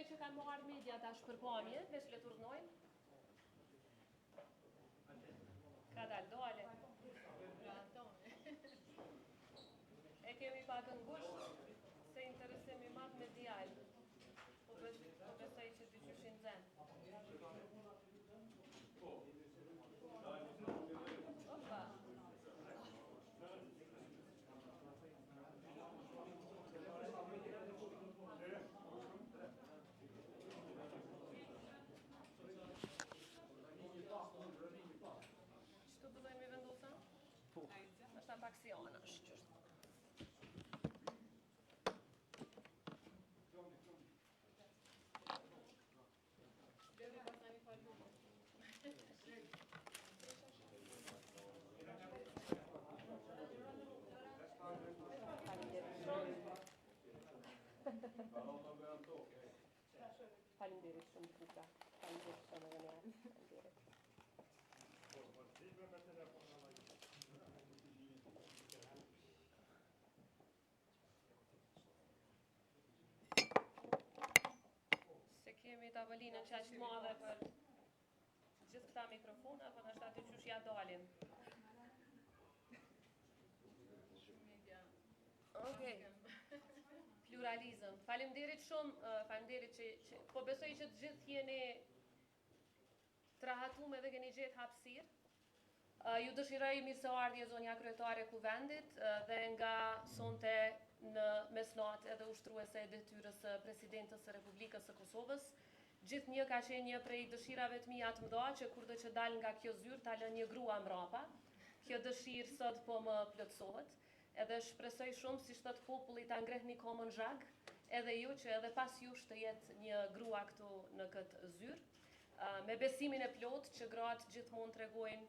që kanë marrë media tash për pamje, veç le turnojnë. Ka dalë dole. E kemi pak në gusht se interesim i madh medial. Po besoj që dy qyshin zen. Opa. Qëtu të dojmë i vendosa? Është ta pak si anë është qështë. Faleminderit shumë Kuka. Faleminderit shumë edhe ne. Faleminderit. Se kemi tavolinën qaq të madhe për gjithë këta mikrofona, po nështë aty qysh ja dalin. Okej. Pluralizëm. Faleminderit shumë, faleminderit që po besoj që të gjithë jeni të rahatuar dhe keni gjetë hapësirë. Ju dëshiroj mirëseardhje zonja kryetare e Kuvendit dhe nga sonte në mesnatë edhe ushtruese e detyrës së presidentës së Republikës së Kosovës. Gjithnjë ka qenë një prej dëshirave të mia të mëdha që kurdo që dal nga kjo zyrë ta lë një grua mbrapa. Kjo dëshirë sot po më plotësohet. Edhe shpresoj shumë si thot populli ta ngrehni komën zhag, edhe ju që edhe pas jush të jetë një grua këtu në këtë zyrë, me besimin e plot që gratë gjithmonë tregojnë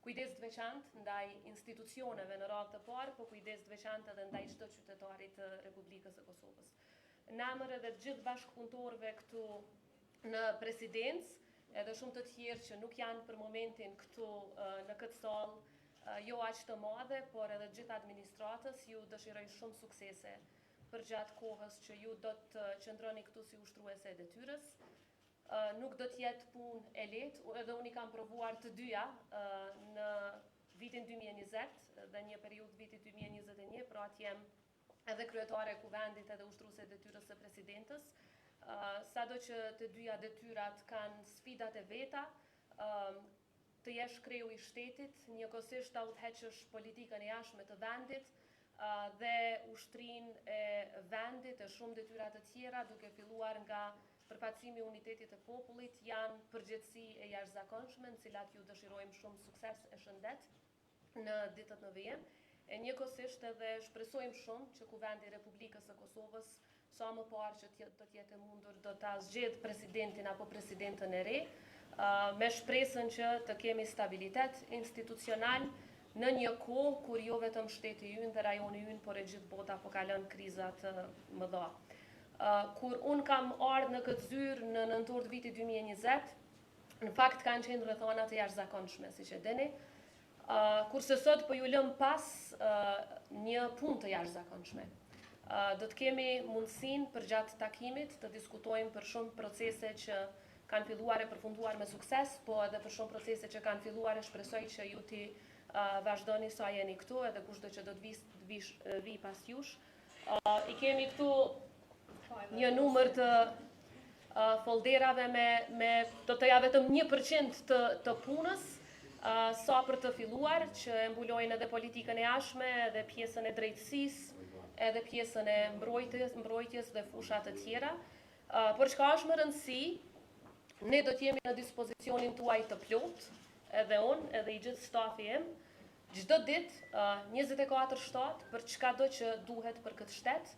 kujdes të veçantë ndaj institucioneve në radhë të parë, po kujdes të veçantë edhe ndaj çdo qytetarit të Republikës së Kosovës. Në emër edhe të gjithë bashkëpunëtorëve këtu në presidencë, edhe shumë të tjerë që nuk janë për momentin këtu në këtë sallë, jo aq të madhe, por edhe gjithë administratës, ju dëshiroj shumë suksese për gjatë kohës që ju do të qëndroni këtu si ushtruese e detyrës. Nuk do të jetë punë e lehtë, edhe unë i kam provuar të dyja në vitin 2020 dhe një periudhë vitit 2021, pra atë jem edhe kryetare e Kuvendit edhe ushtruese e detyrës së presidentës. Sado që të dyja detyrat kanë sfidat e veta, të jesh kreu i shtetit, njëkohësisht ta udhëheqësh politikën e jashtme të vendit dhe ushtrinë e vendit e shumë detyra të tjera, duke filluar nga përfaqësimi i unitetit të popullit, janë përgjegjësi e jashtëzakonshme, në cilat ju dëshirojmë shumë sukses e shëndet në ditët në vijim. E njëkohësisht edhe shpresojmë shumë që Kuvendi i Republikës së Kosovës sa më parë që do të jetë mundur do ta zgjedh presidentin apo presidentën e re, me shpresën që të kemi stabilitet institucional në një kohë kur jo vetëm shteti ynë dhe rajoni ynë, por e gjithë bota po kalon kriza të mëdha. Kur unë kam ardhur në këtë zyrë në nëntor të vitit 2020, në fakt kanë qenë rrethana të jashtëzakonshme, siç e dini. Kurse sot po ju lëm pas një punë të jashtëzakonshme. Do të kemi mundësinë për gjatë takimit të diskutojmë për shumë procese që kanë filluar e përfunduar me sukses, po edhe për shumë procese që kanë filluar e shpresoj që ju ti vazhdoni sa jeni këtu, edhe kushdo që do të vi pas jush. I kemi këtu një numër të folderave me do të ja vetëm 1% të punës, sa për të filluar, që e mbulojnë edhe politikën e jashtme, edhe pjesën e drejtësisë, edhe pjesën e mbrojtjes dhe fushat të tjera. Por çka është më rëndësi, ne do t'jemi në dispozicionin tuaj të plot, edhe unë, edhe i gjithë stafi im, çdo ditë 24/7 për çkado që duhet për këtë shtet,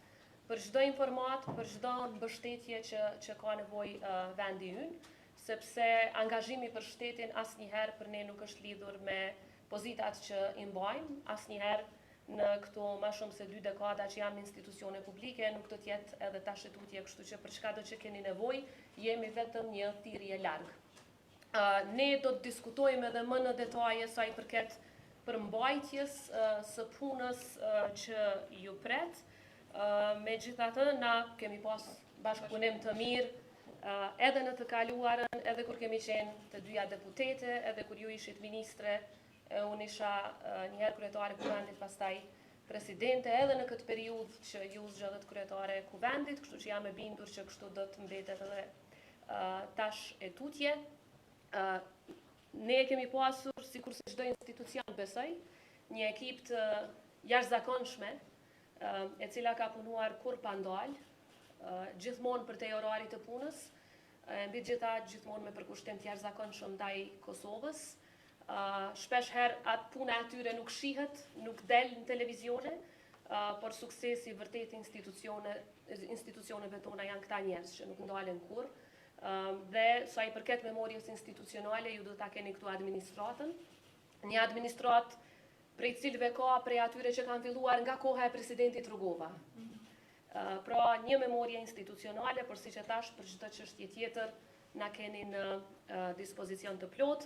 për çdo informat, për çdo mbështetje që ka nevojë vendi ynë, sepse angazhimi për shtetin asnjëherë për ne nuk është lidhur me pozitat që i mbajmë, asnjëherë në këto më shumë se 2 dekada që jam në institucione publike, nuk do t'jetë edhe tash tutje, kështu që për çkado që keni nevojë, jemi vetëm një thirrje larg. Ne do të diskutojmë edhe më në detaje sa i përket përmbajtjes së punës që ju pret. Megjithatë, na kemi pas bashkëpunim të mirë Edhe në të kaluarën, edhe kur kemi qenë të dyja deputete, edhe kur ju ishit ministre, unë isha njëherë kryetare kuvendit, pastaj presidente, edhe në këtë periudhë që ju zgjodhet kryetare kuvendit, kështu që jam e bindur që kështu do të mbetet edhe tash e tutje. Ne kemi pasur, sikur se çdo institucion besoj, një ekip të jashtëzakonshme, e cila ka punuar kur pa ndalë, gjithmonë për te orarit të punës, mbi gjitha gjithmonë me përkushtim të jashtëzakonshëm ndaj Kosovës. Shpesh herë atë puna atyre nuk shihet, nuk del në televizione, por suksesi vërtet institucioneve tona janë këta njerëz që nuk ndalen kur. Dhe sa i përket memorjes institucionale, ju do ta keni këtu administratën. Një administrat prej cilëve ka prej atyre që kanë filluar nga koha e presidentit Rugova. Pra një memorje institucionale, por siç e thash, për çdo çështje tjetër na keni në dispozicion të plot.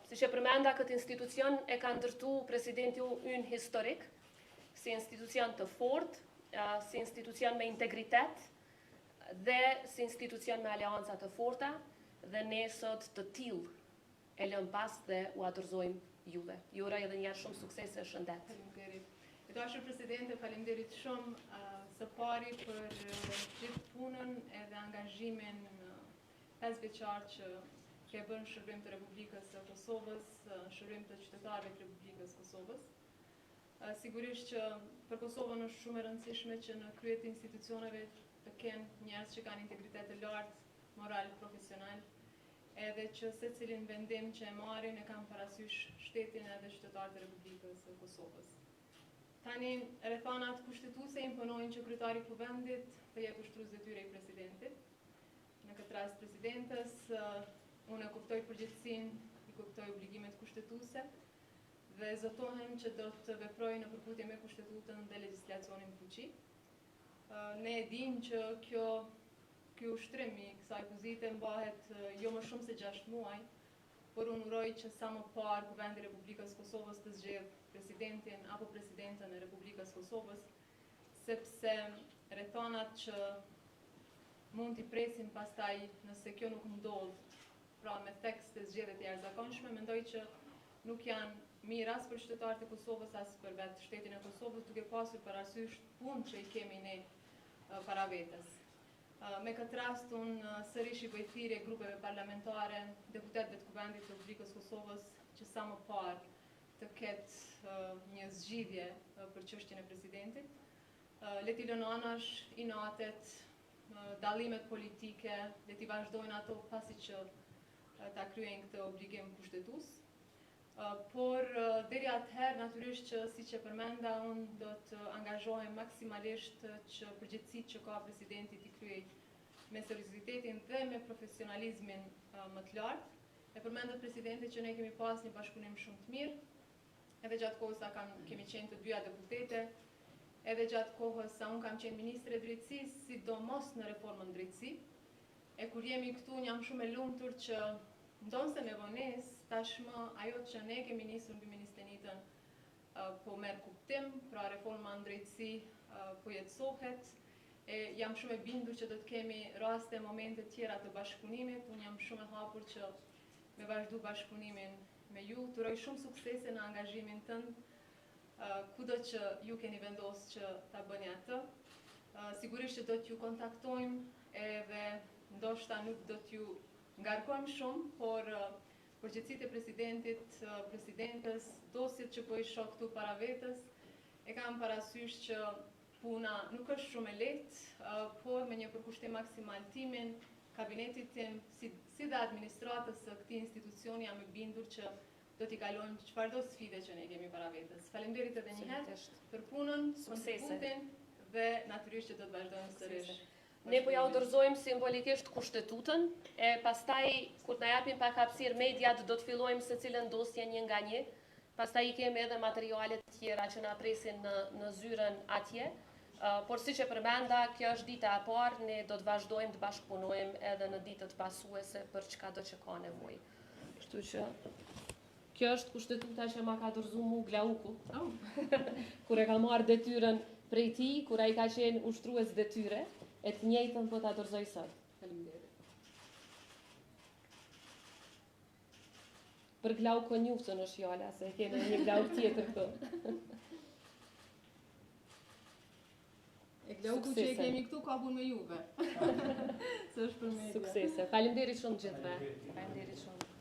Si që përmenda, këtë institucion e ka ndërtu presidenti ynë historik, si institucion të fort, si institucion me integritet, dhe si institucion me aleanca të forta, dhe ne sot të tillë e lëm pas dhe u adërzojmë juve. Ju uroj edhe njerë shumë sukses e shëndet. Faleminderit. Dashur presidente, faleminderit shumë së pari për gjithë punën edhe angazhimin 5 vjeçar që ke bërë në shërbim të Republikës së Kosovës, në shërbim të qytetarëve të Republikës Kosovës. Sigurisht që për Kosovën është shumë e rëndësishme që në krye të institucioneve të kenë njerëz që kanë integritet të lartë, moral, profesional, edhe që secilin vendim që e marrin e kanë parasysh shtetin edhe qytetarët e Republikës së Kosovës. Tani, rrethanat kushtetuese imponojnë që kryetari i kuvendit të jepë ushtrues detyre i presidentit. Në këtë rast presidentes, unë e kuptoj përgjegjësinë, i kuptoj obligimet kushtetuese dhe zotohem që do të veproj në përputhje me kushtetutën dhe legjislacionin fuqi. Ne e dimë që ky ushtrim i kësaj pozite mbahet jo më shumë se 6 muaj, por unë uroj që sa më parë Kuvendi i Republikës Kosovës të zgjedhë presidentin apo presidenten e Republikës Kosovës, sepse rrethanat që mund t'i presim pastaj nëse kjo nuk ndodh, pra me tekst të zgjedhjet e jashtëzakonshme, mendoj që nuk janë mirë as për qytetarët e Kosovës, as për vetë shtetin e Kosovës, duke pasur parasysh punë që i kemi ne para vetes. Me këtë rast, unë sërish i bëj thirrje grupeve parlamentare, deputetëve të Kuvendit të Republikës Kosovës, që sa më parë të ketë një zgjidhje për çështjen e presidentit. Le t'i lënë anash inatet, dallimet politike, le t'i vazhdojnë ato pasi që ta kryejnë këtë obligim kushtetues. Por deri atëherë, natyrisht që siç e përmenda, unë do të angazhohem maksimalisht që përgjegjësitë që ka presidenti t'i kryej me seriozitetin dhe me profesionalizmin më të lartë. E përmendet presidenti që ne kemi pas një bashkëpunim shumë të mirë, edhe gjatë kohës sa kemi qenë të dyja deputete, edhe gjatë kohës sa unë kam qenë ministre e drejtësisë, sidomos në reformën drejtësi. E kur jemi këtu, jam shumë e lumtur që ndonse me vonesë, tashmë ajo që ne kemi nisur mbi ministenitën po merr kuptim, pra reforma në drejtësi po jetësohet. Jam shumë e bindur që do të kemi raste, momente tjera të bashkëpunimit. Unë jam shumë e hapur që me vazhdu bashkëpunimin me ju. Të uroj shumë suksese në angazhimin tënd, kudo që ju keni vendosur që ta bëni atë. Sigurisht që do t'ju kontaktojmë edhe ndoshta nuk do t'ju ngarkojmë shumë, por përgjegjësitë e presidentit, presidentes, dosjet që po i shoh këtu para vetes, e kam parasysh që puna nuk është shumë e lehtë, por me një përkushtim maksimal timin, kabinetit tim, si dhe administratës së këtij institucioni, jam e bindur që do t'i kalojmë çfarëdo sfide që ne kemi para vetes. Faleminderit edhe një herë për punën, kontributin dhe natyrisht që do të vazhdojmë sërish. Ne po ja u dorëzojmë simbolikisht kushtetutën, e pastaj kur na japin pak hapësirë mediat do të fillojmë secilën dosje një nga një. Pastaj i kemi edhe materiale të tjera që na presin në zyrën atje. Por siç e përmenda, kjo është dita e parë, ne do të vazhdojmë të bashkëpunojmë edhe në ditët pasuese për çkado që ka nevojë. Kështu që kjo është kushtetuta që ma ka dorëzuar mu Glauku. Kur e ka marrë detyrën prej tij, kur ai ka qenë ushtrues detyre, e të njëjtën po ta dorëzoj sot. Faleminderit. Për glaukonjufsën është fjala, se kemi një glauk tjetër këtu. E glauku që e kemi këtu ka punë me juve. Se është për media. Suksese. Faleminderit shumë gjithëve. Faleminderit shumë.